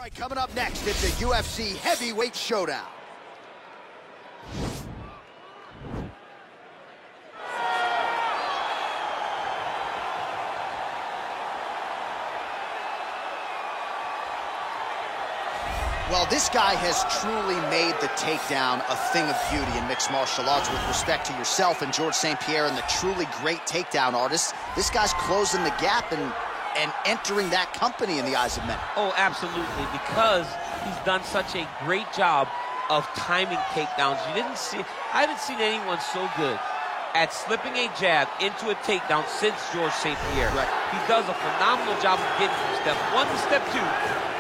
right, coming up next, it's a UFC heavyweight showdown. Well, this guy has truly made the takedown a thing of beauty in mixed martial arts. With respect to yourself and George St. Pierre and the truly great takedown artists, this guy's closing the gap and entering that company in the eyes of many. Oh, absolutely, because he's done such a great job of timing takedowns. I haven't seen anyone so good at slipping a jab into a takedown since George St. Pierre. Right. He does a phenomenal job of getting from step one to step two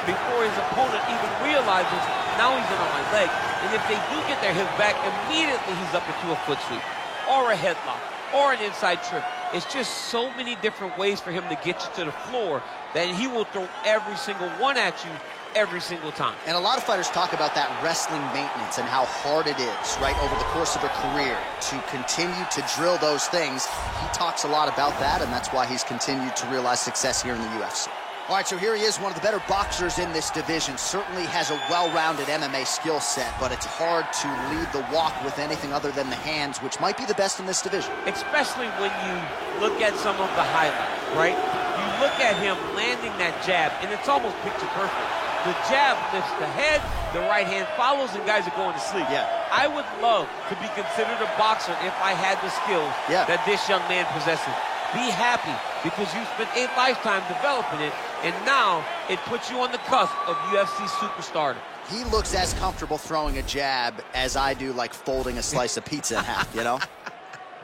before his opponent even realizes now he's in on my leg. And if they do get their hip back, immediately he's up into a foot sweep or a headlock or an inside trip. It's just so many different ways for him to get you to the floor that he will throw every single one at you every single time. And a lot of fighters talk about that wrestling maintenance and how hard it is, right, over the course of a career to continue to drill those things. He talks a lot about that, and that's why he's continued to realize success here in the UFC. All right, so here he is, one of the better boxers in this division. Certainly has a well-rounded MMA skill set, but it's hard to lead the walk with anything other than the hands, which might be the best in this division. Especially when you look at some of the highlights, right? You look at him landing that jab, and it's almost picture perfect. The jab lifts the head, the right hand follows, and guys are going to sleep. Yeah. I would love to be considered a boxer if I had the skills that this young man possesses. Be happy, because you spent a lifetime developing it, and now it puts you on the cusp of UFC superstardom. He looks as comfortable throwing a jab as I do, like folding a slice of pizza in half, you know?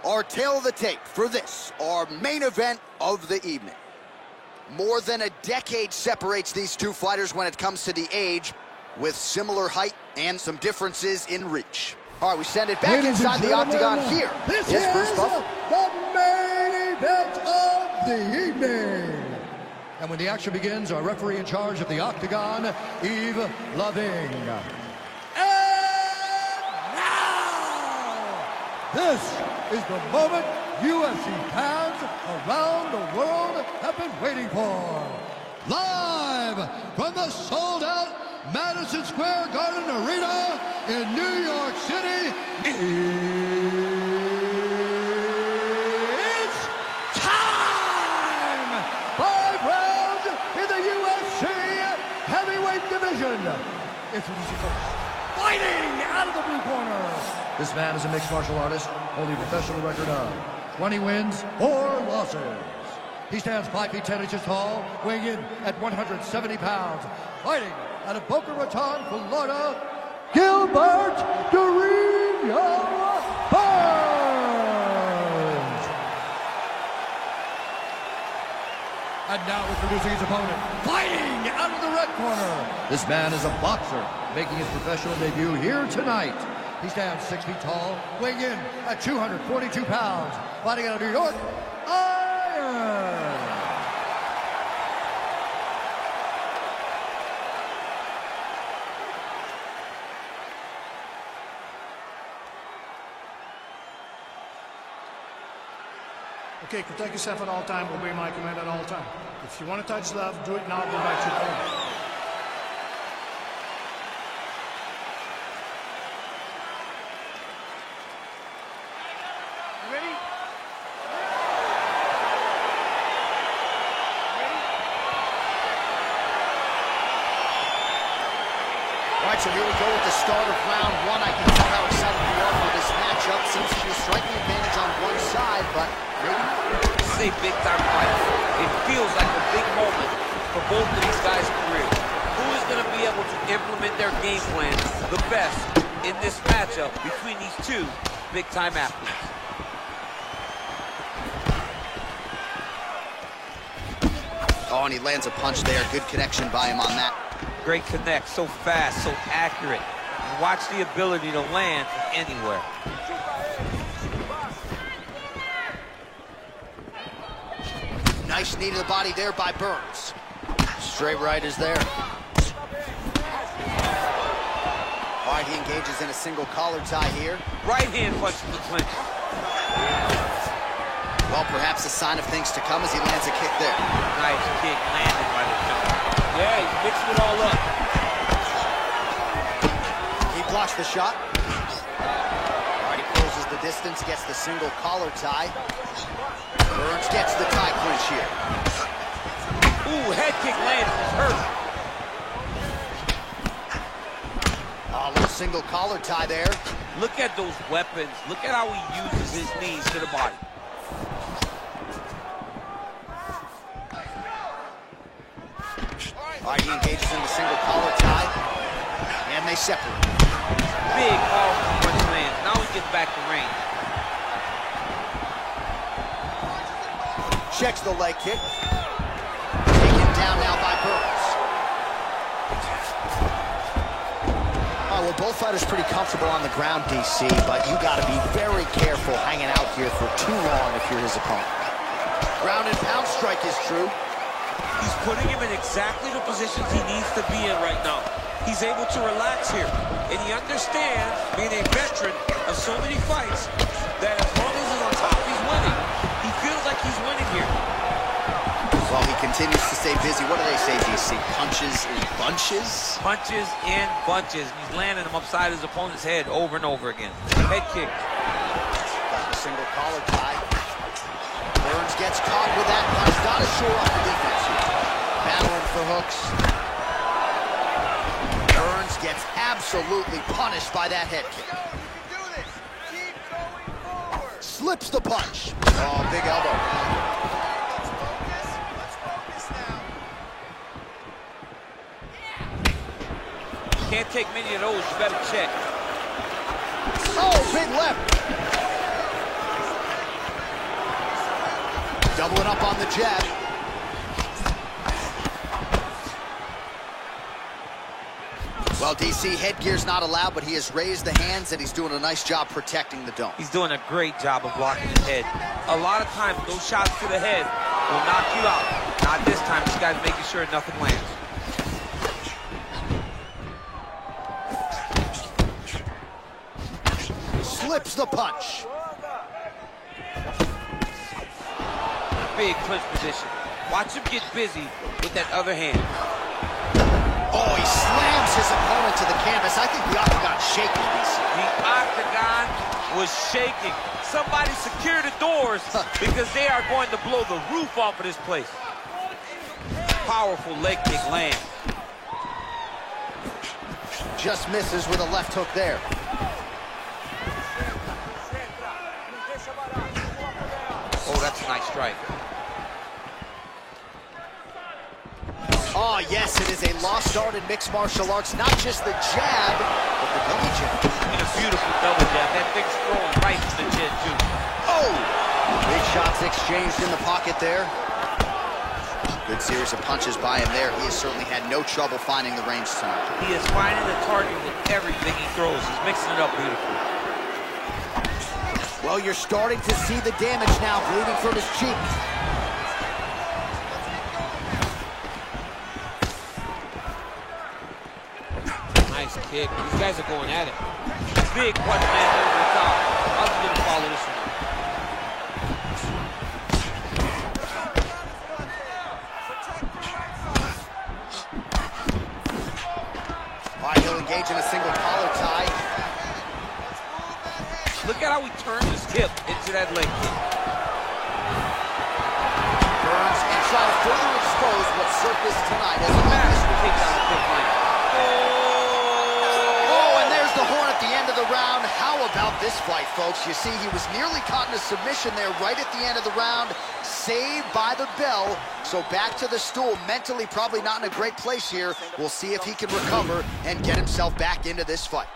Our tail of the tape for this, our main event of the evening. More than a decade separates these two fighters when it comes to the age, with similar height and some differences in reach. All right, we send it back inside the octagon here. This is Bruce Buffer. the main event of the evening. And when the action begins, our referee in charge of the octagon, Yves Lavigne. And now, this is the moment UFC fans around the world have been waiting for. Live from the sold-out Madison Square Garden Arena in New York City, it's time! 5 rounds in the UFC heavyweight division. Introducing first, fighting out of the blue corner. This man is a mixed martial artist, holding a professional record of 20 wins, 4 losses. He stands 5 feet 10 inches tall, weighing in at 170 pounds, fighting out of Boca Raton, Florida, Gilbert Durinho Burns. And now introducing his opponent, fighting out of the red corner. This man is a boxer, making his professional debut here tonight. He stands 6 feet tall, weighing in at 242 pounds, fighting out of New York, Iron. Okay, protect yourself at all times, obey my command at all times. If you want to touch love, do it now, go back to your corner. Ready? All right, so here we go with the start of round 1. I can tell how excited we are for this matchup. Seems to be a striking advantage on one side, but maybe... This is a big-time fight. It feels like a big moment for both of these guys' careers. Who is going to be able to implement their game plan the best in this matchup between these two big-time athletes? Oh, and he lands a punch there. Good connection by him on that. Great connect, so fast, so accurate. And watch the ability to land anywhere. Nice knee to the body there by Burns. Straight right is there. All right, he engages in a single collar tie here. Right hand punch to the clinch. Well, perhaps a sign of things to come as he lands a kick there. Nice kick landed by the jump. Yeah, he's mixing it all up. the shot. All right, he closes the distance, gets the single collar tie. Burns gets the tie clinch here. Ooh, head kick landed, was hurt. A little single collar tie there. Look at those weapons. Look at how he uses his knees to the body. All right, he engages in the single collar tie, and they separate. Big, powerful punch lands. Now he gets back to range. Checks the leg kick. Taken down now by Burns. All right, well, both fighters pretty comfortable on the ground, DC, but you got to be very careful hanging out here for too long if you're his opponent. Ground and pound strike is true. He's putting him in exactly the positions he needs to be in right now. He's able to relax here. And he understands, being a veteran of so many fights, that as long as he's on top, he's winning. He feels like he's winning here. Well, he continues to stay busy. What do they say, DC? Punches in bunches? Punches in bunches. He's landing them upside his opponent's head over and over again. Head kick. Got the single collar tie. Burns gets caught with that punch. Got to shore up the defense here. Battling for hooks. Burns gets absolutely punished by that head kick. Slips the punch. Oh, big elbow. Can't take many of those. You better check. Oh, big left. Doubling up on the jab. Well, DC, headgear's not allowed, but he has raised the hands, and he's doing a nice job protecting the dome. He's doing a great job of blocking his head. A lot of times, those shots to the head will knock you out. Not this time. This guy's making sure nothing lands. Slips the punch. Big clinch position. Watch him get busy with that other hand. Oh, he slams his opponent to the canvas. I think the octagon's shaking, DC. The octagon was shaking. Somebody secure the doors because they are going to blow the roof off of this place. Powerful leg kick lands. Just misses with a left hook there. Oh, that's a nice strike. Oh, yes, it is a lost art in mixed martial arts. Not just the jab, but the double jab. And a beautiful double jab. That thing's throwing right to the chin, too. Oh! Big shots exchanged in the pocket there. Good series of punches by him there. He has certainly had no trouble finding the range tonight. He is finding the target with everything he throws. He's mixing it up beautifully. Well, you're starting to see the damage now, bleeding from his cheek. Nice kick. These guys are going at it. Big punch lands over the top. How's he going to follow this one up? All right, he'll engage in a single collar tie. Look at how he turns his hip into that leg kick. Burns and try to further expose what surfaced tonight as a Massive takedown to quick land. Oh, and there's the horn at the end of the round. How about this fight, folks? You see, he was nearly caught in a submission there right at the end of the round. Saved by the bell. So back to the stool. Mentally probably not in a great place here. We'll see if he can recover and get himself back into this fight.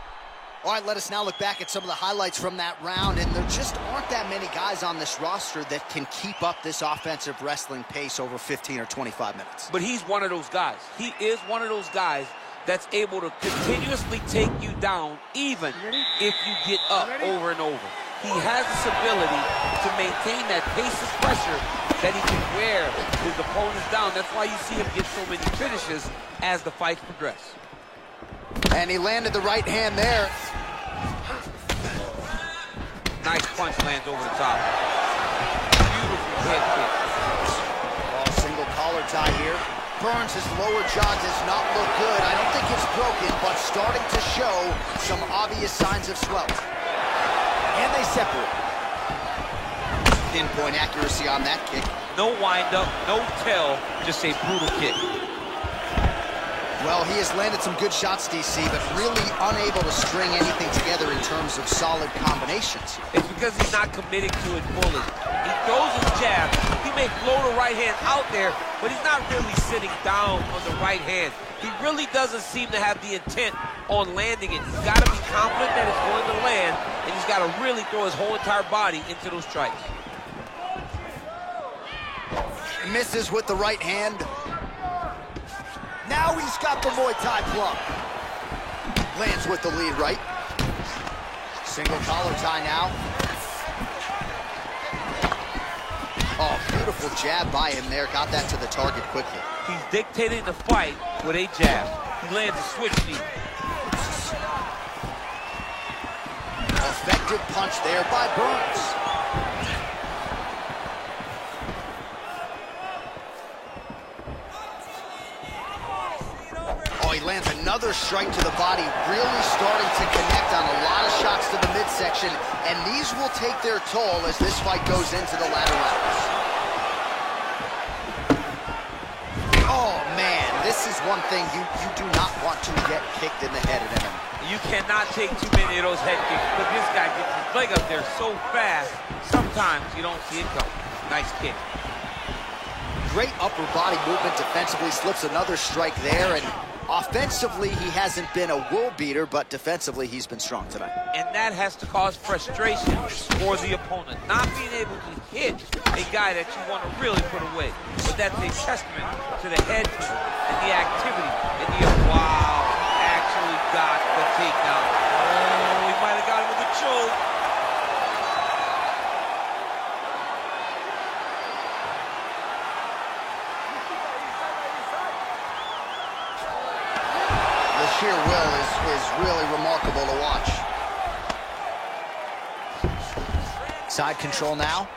All right, let us now look back at some of the highlights from that round, and there just aren't that many guys on this roster that can keep up this offensive wrestling pace over 15 or 25 minutes. But he's one of those guys. He is one of those guys that's able to continuously take you down even if you get up over and over. He has this ability to maintain that pace of pressure that he can wear his opponents down. That's why you see him get so many finishes as the fights progress. And he landed the right hand there. Nice punch lands over the top. Beautiful head kick. Oh, single collar tie here. Burns' lower jaw does not look good. I don't think it's broken, but starting to show some obvious signs of swelling. And they separate. Pinpoint accuracy on that kick. No wind-up, no tell, just a brutal kick. Well, he has landed some good shots, DC, but really unable to string anything together in terms of solid combinations. It's because he's not committing to it fully. He throws his jab. He may float a right hand out there, but he's not really sitting down on the right hand. He really doesn't seem to have the intent on landing it. He's got to be confident that it's going to land, and he's got to really throw his whole entire body into those strikes. Misses with the right hand. Now he's got the Muay Thai plug. Lands with the lead right. Single collar tie now. Oh, beautiful jab by him there. Got that to the target quickly. He's dictating the fight with a jab. He lands a switch knee. Effective punch there by Burns. He lands another strike to the body, really starting to connect on a lot of shots to the midsection, and these will take their toll as this fight goes into the latter rounds. Oh, man, this is one thing you do not want to get kicked in the head at MMA. You cannot take too many of those head kicks, but this guy gets his leg up there so fast, sometimes you don't see it coming. Nice kick. Great upper body movement defensively, slips another strike there, and offensively, he hasn't been a world beater, but defensively, he's been strong tonight. And that has to cause frustration for the opponent. Not being able to hit a guy that you want to really put away. But that's a testament to the head and the activity. And the wow, actually got the takedown. Oh, he might have got him with a choke. Sheer will is really remarkable to watch. Side control now.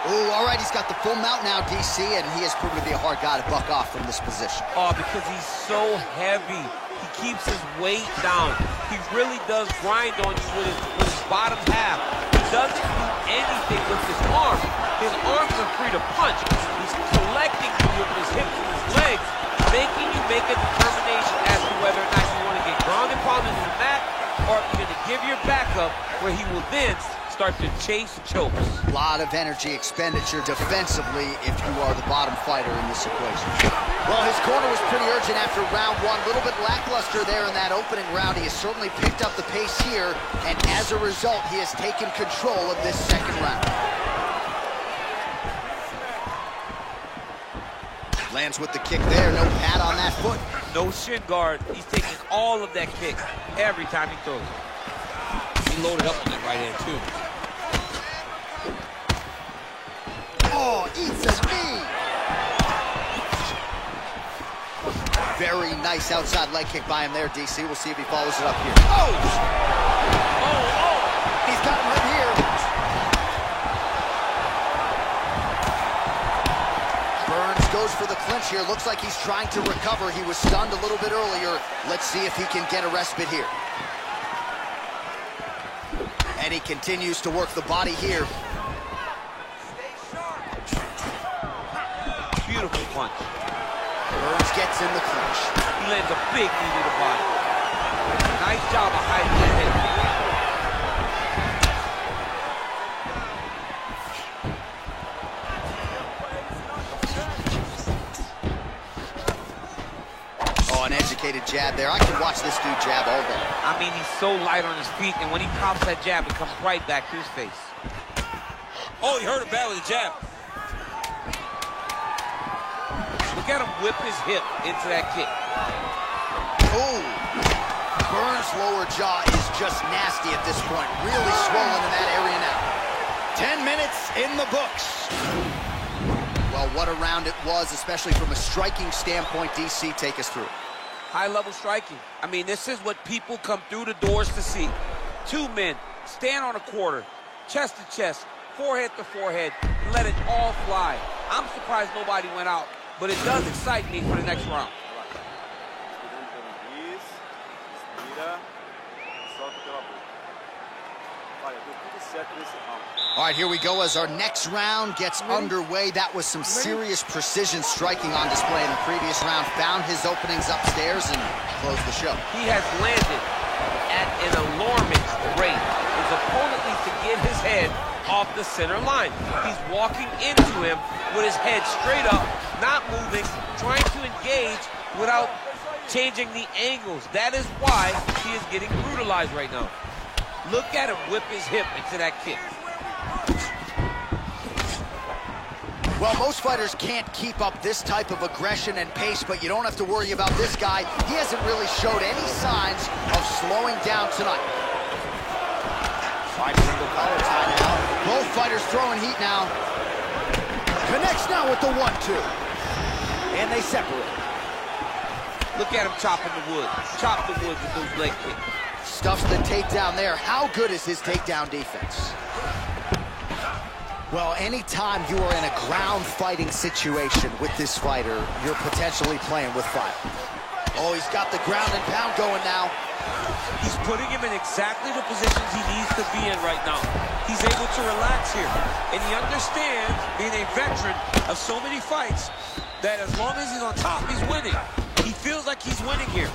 Ooh, all right, he's got the full mount now, DC, and he has proven to be a hard guy to buck off from this position. Oh, because he's so heavy. He keeps his weight down. He really does grind on you with his bottom half. He doesn't do anything with his arms. His arms are free to punch. He's collecting you with his hips and his legs, making you make a determination as to whether or not you want to get ground and pound into the mat, or if you're going to give your back up, where he will then start to chase chokes. A lot of energy expenditure defensively if you are the bottom fighter in this equation. Well, his corner was pretty urgent after round one. A little bit lackluster there in that opening round. He has certainly picked up the pace here, and as a result, he has taken control of this second round. Lands with the kick there, no pad on that foot. No shin guard. He's taking all of that kick every time he throws it. He loaded up on that right hand, too. Oh, eats a knee. Very nice outside leg kick by him there, DC. We'll see if he follows it up here. Oh! He's got him right here. Burns goes for the clinch here. Looks like he's trying to recover. He was stunned a little bit earlier. Let's see if he can get a respite here. And he continues to work the body here. Beautiful punch. Burns gets in the clinch. He lands a big knee to the body. Nice job of hiding that head kick. An educated jab there. I can watch this dude jab all day. I mean, he's so light on his feet, and when he pops that jab, it comes right back to his face. Oh, he hurt him bad with the jab. Look at him whip his hip into that kick. Ooh. Burns' lower jaw is just nasty at this point. Really swollen in that area now. 10 minutes in the books. Well, what a round it was, especially from a striking standpoint. DC, take us through. High-level striking. I mean, this is what people come through the doors to see. Two men stand on a quarter, chest to chest, forehead to forehead, and let it all fly. I'm surprised nobody went out, but it does excite me for the next round. All right, here we go as our next round gets underway. That was some serious precision striking on display in the previous round. Found his openings upstairs and closed the show. He has landed at an alarming rate. His opponent needs to get his head off the center line. He's walking into him with his head straight up, not moving, trying to engage without changing the angles. That is why he is getting brutalized right now. Look at him whip his hip into that kick. Well, most fighters can't keep up this type of aggression and pace, but you don't have to worry about this guy. He hasn't really showed any signs of slowing down tonight. Fine single collar tie now. Both fighters throwing heat now. Connects now with the 1-2. And they separate. Look at him chopping the wood. Chop the wood with those leg kicks. Stuffs the takedown there. How good is his takedown defense? Well, anytime you are in a ground fighting situation with this fighter, you're potentially playing with fire. Oh, he's got the ground and pound going now. He's putting him in exactly the positions he needs to be in right now. He's able to relax here. And he understands, being a veteran of so many fights, that as long as he's on top, he's winning. He feels like he's winning here.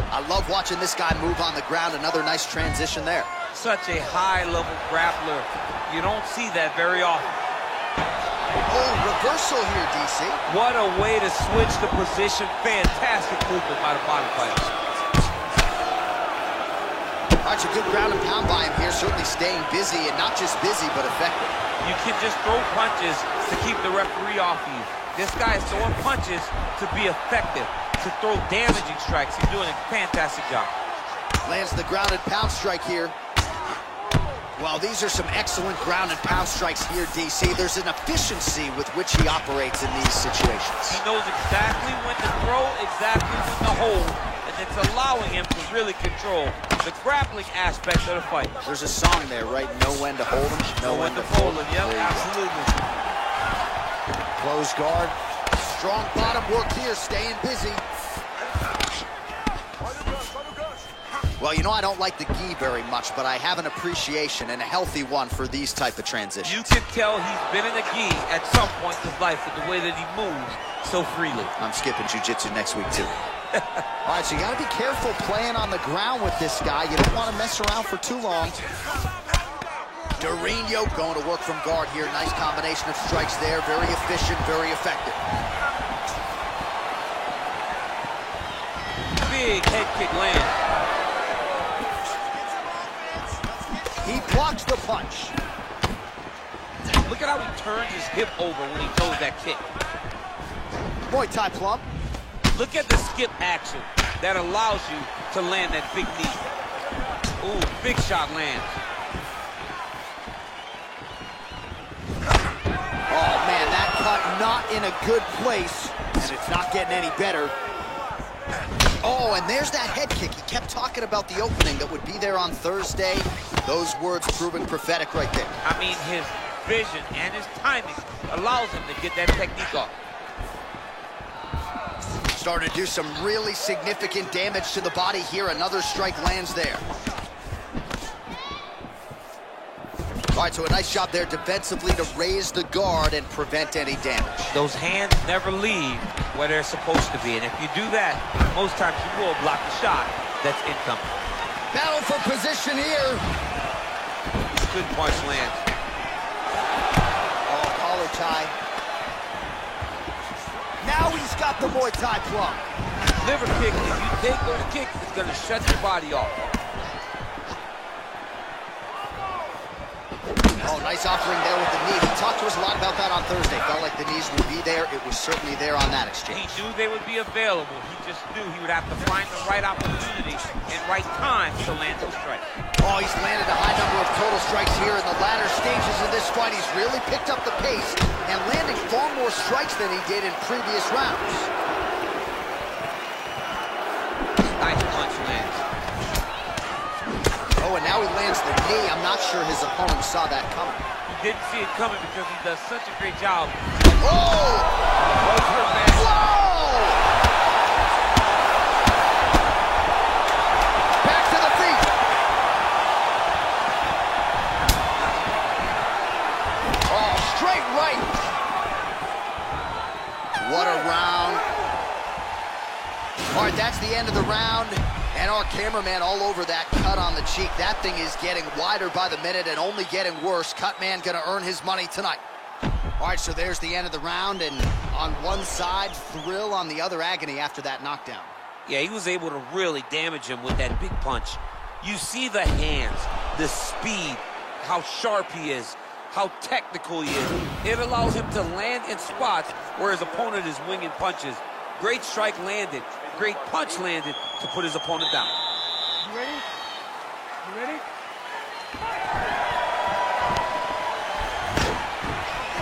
I love watching this guy move on the ground. Another nice transition there. Such a high-level grappler. You don't see that very often. Oh, reversal here, DC. What a way to switch the position. Fantastic movement by the bottom fighter. That's a good ground and pound by him here. Certainly staying busy, and not just busy, but effective. You can just throw punches to keep the referee off you. This guy is throwing punches to be effective, to throw damaging strikes. He's doing a fantastic job. Lands the ground and pound strike here. Well, these are some excellent ground and pound strikes here, DC. There's an efficiency with which he operates in these situations. He knows exactly when to throw, exactly when to hold, and it's allowing him to really control the grappling aspect of the fight. There's a song there, right? Know when to hold him, know when to fold him. Yep, absolutely. Close guard. Strong bottom work here, staying busy. Well, you know I don't like the gi very much, but I have an appreciation, and a healthy one, for these type of transitions. You can tell he's been in a gi at some point in his life with the way that he moves so freely. I'm skipping jiu-jitsu next week, too. All right, so you got to be careful playing on the ground with this guy. You don't want to mess around for too long. Durinho going to work from guard here. Nice combination of strikes there. Very efficient, very effective. Big head kick land. He blocks the punch. Look at how he turns his hip over when he throws that kick. Muay Thai plump. Look at the skip action that allows you to land that big knee. Ooh, big shot lands. Oh, man, that cut not in a good place, and it's not getting any better. Oh, and there's that head kick. He kept talking about the opening that would be there on Thursday. Those words proving prophetic right there. I mean, his vision and his timing allows him to get that technique off. Starting to do some really significant damage to the body here. Another strike lands there. All right, so a nice job there defensively to raise the guard and prevent any damage. Those hands never leave where they're supposed to be, and if you do that, most times you will block the shot that's incoming. Battle for position here. Good punch lands. Oh, collar tie. Now he's got the Muay Thai plump. Liver kick, if you take those kicks, it's going to shut your body off. Oh, nice offering there with the knee. He talked to us a lot about that on Thursday. Felt like the knees would be there. It was certainly there on that exchange. He knew they would be available. He just knew he would have to find the right opportunity and right time to land those strikes. Oh, he's landed a high number of total strikes here in the latter stages of this fight. He's really picked up the pace and landing far more strikes than he did in previous rounds. Nice punch lands. Oh, and now he lands the knee. I'm not sure his opponent saw that coming. didn't see it coming because he does such a great job. Oh! Whoa! Back to the feet. Oh, straight right. What a round. All right, that's the end of the round. And our cameraman all over that cut on the cheek. That thing is getting wider by the minute and only getting worse. Cutman gonna earn his money tonight. All right, so there's the end of the round, and on one side, thrill, on the other, agony after that knockdown. Yeah, he was able to really damage him with that big punch. You see the hands, the speed, how sharp he is, how technical he is. It allows him to land in spots where his opponent is winging punches. Great strike landed, great punch landed to put his opponent down. You ready? You ready?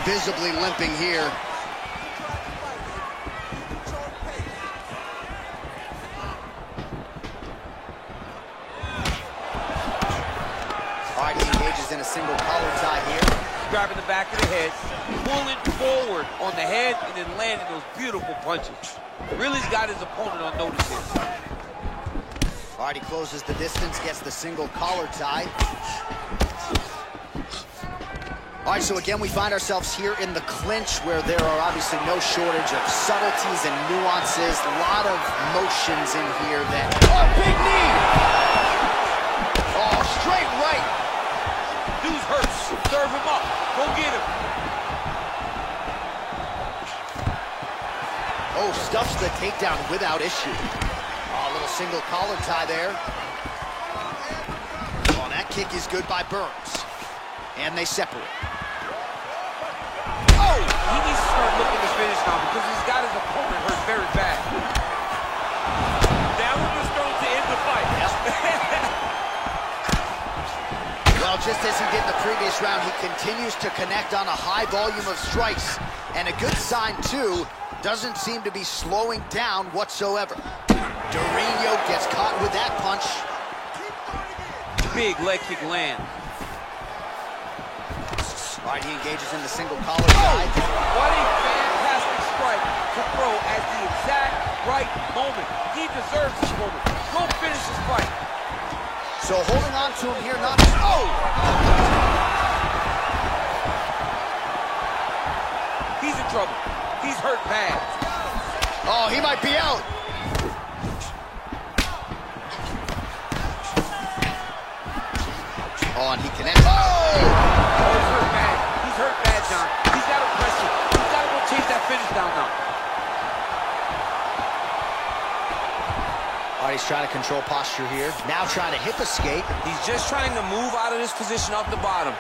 Visibly limping here. All right, he engages in a single collar tie here. Grabbing the back of the head, pulling forward on the head, and then landing those beautiful punches. Really's got his opponent on notice here. All right, he closes the distance, gets the single collar tie. All right, so again, we find ourselves here in the clinch where there are obviously no shortage of subtleties and nuances. A lot of motions in here that... Oh, big knee! Oh, straight right. Dude's hurt. Serve him up. Go get him. Oh, stuffs the takedown without issue. Oh, a little single collar tie there. Oh, that kick is good by Burns. And they separate. Oh! He needs to start looking to finish now because he's got his opponent hurt very bad. Down with his throat to end the fight. Well, just as he did in the previous round, he continues to connect on a high volume of strikes. And a good sign, too, doesn't seem to be slowing down whatsoever. Durinho gets caught with that punch. Big leg kick land. All right, he engages in the single collar tie. What a fantastic strike to throw at the exact right moment. He deserves this moment. Go finish this fight. So holding on to him here, not... Oh! He's in trouble. He's hurt bad. Oh, he might be out. Oh, and he connects. Oh! Oh, he's hurt bad. He's hurt bad, John. He's got to press it. He's got to go chase that finish down now. All right, he's trying to control posture here. Now trying to hip escape. He's just trying to move out of this position up the bottom.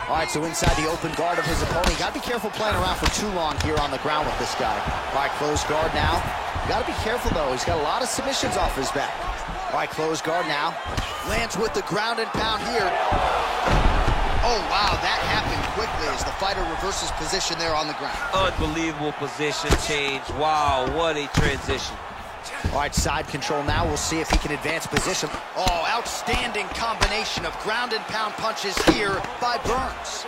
All right, so inside the open guard of his opponent. You got to be careful playing around for too long here on the ground with this guy. All right, closed guard now. You got to be careful, though. He's got a lot of submissions off his back. All right, closed guard now. Lands with the ground and pound here. Oh, wow, that happened quickly as the fighter reverses position there on the ground. Unbelievable position change. Wow, what a transition. All right, side control now. We'll see if he can advance position. Oh, outstanding combination of ground and pound punches here by Burns.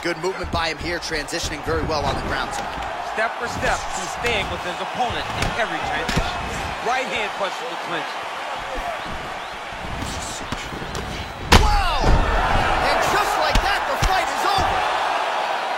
Good movement by him here, transitioning very well on the ground tonight. Step for step, he's staying with his opponent in every transition. Right hand punch to the clinch. Wow! And just like that, the fight is over.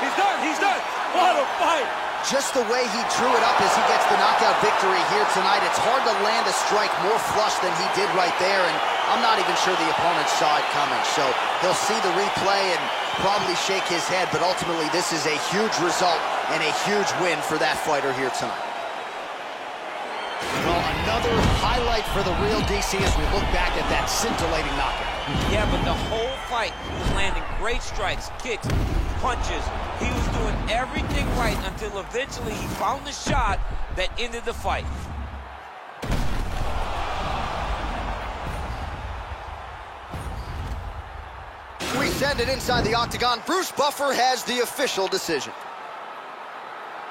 He's done, he's done. What a fight. Just the way he drew it up as he gets the knockout victory here tonight, it's hard to land a strike more flush than he did right there, and I'm not even sure the opponent saw it coming. So he'll see the replay and probably shake his head, but ultimately this is a huge result and a huge win for that fighter here tonight. Well, another highlight for the real DC as we look back at that scintillating knockout. Yeah, but the whole fight, he was landing great strikes, kicks, punches. He was doing everything right until eventually he found the shot that ended the fight. We send it inside the octagon. Bruce Buffer has the official decision.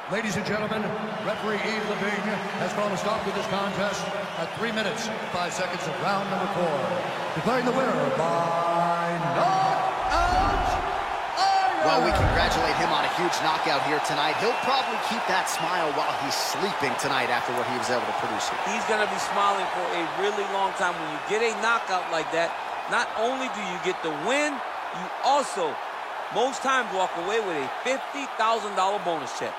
Ladies and gentlemen, referee Yves Lavigne has called a stop to this contest at 3 minutes, 5 seconds of round number 4. Declaring the winner by knockout iron. Well, we congratulate him on a huge knockout here tonight. He'll probably keep that smile while he's sleeping tonight after what he was able to produce here. He's going to be smiling for a really long time. When you get a knockout like that, not only do you get the win, you also, most times, walk away with a $50,000 bonus check.